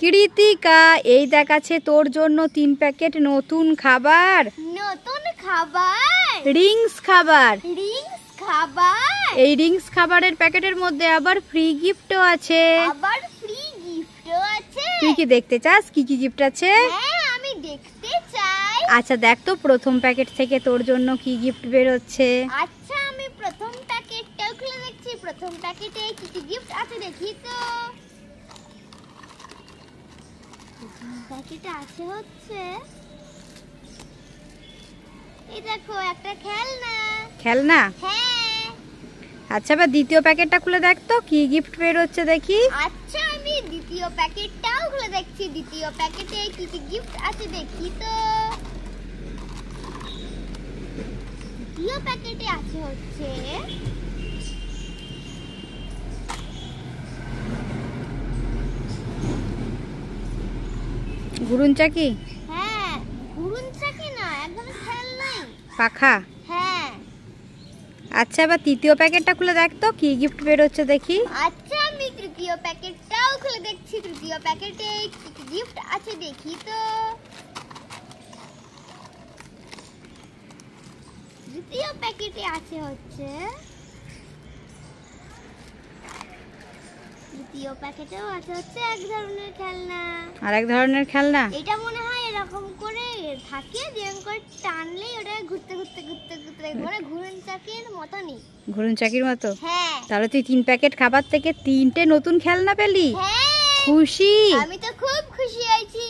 কৃতিকা, এই দেখাচ্ছে তোর জন্য 3 প্যাকেট নতুন খাবার। নতুন খাবার? রিংস খাবার। রিংস খাবার? এই রিংস খাবারের প্যাকেটের মধ্যে আবার ফ্রি গিফটও আছে। আবার ফ্রি গিফটও আছে? তুই কি দেখতে চাস কি কি গিফট আছে? হ্যাঁ, আমি দেখতে চাই। আচ্ছা দেখ তো প্রথম প্যাকেট থেকে তোর জন্য কি গিফট বের হচ্ছে। আচ্ছা, আমি প্রথম প্যাকেটটাও খুলে দেখছি। প্রথম প্যাকেটে কি কি গিফট আছে দেখি তো। প্রথম প্যাকেটে আছে হচ্ছে, এই দেখো একটা খেলনা। খেলনা? হ্যাঁ। আচ্ছা বা দ্বিতীয় প্যাকেটটা খুলে দেখ তো কি গিফট বের হচ্ছে দেখি। আচ্ছা, আমি দ্বিতীয় প্যাকেটটাও খুলে দেখছি। দ্বিতীয় প্যাকেটে কি কি গিফট আছে দেখি তো। দ্বিতীয় প্যাকেটে আছে হচ্ছে, ঘুরুন চাকি? হ্যাঁ, ঘুরুন চাকি না, একদম খেলনাই। পাখা? হ্যাঁ। আচ্ছা এবার তৃতীয় প্যাকেটটা খুলে দেখ তো কি গিফট বের হচ্ছে দেখি। আচ্ছা, আমি তৃতীয় প্যাকেটটাও খুলে দেখছি। তৃতীয় প্যাকেটে কি কি গিফট আছে দেখি তো। তৃতীয় প্যাকেটে আছে হচ্ছে, তৃতীয় প্যাকেটেও আছে হচ্ছে এক ধরনের খেলনা। আর এক ধরনের খেলনা? এটা মনে হয় এরকম করে থাকে, যেরকম করে টানলেই ওটা ঘুরতে ঘুরতে ঘুরতে ঘুরতে মানে ঘুরুন চাকির মতনই। ঘুরুন চাকির মতো? হ্যাঁ। তাহলে তুই 3 প্যাকেট খাবার থেকে 3টে নতুন খেলনা পেলি? হ্যাঁ, খুশি? আমি তো খুব খুশি হয়েছি।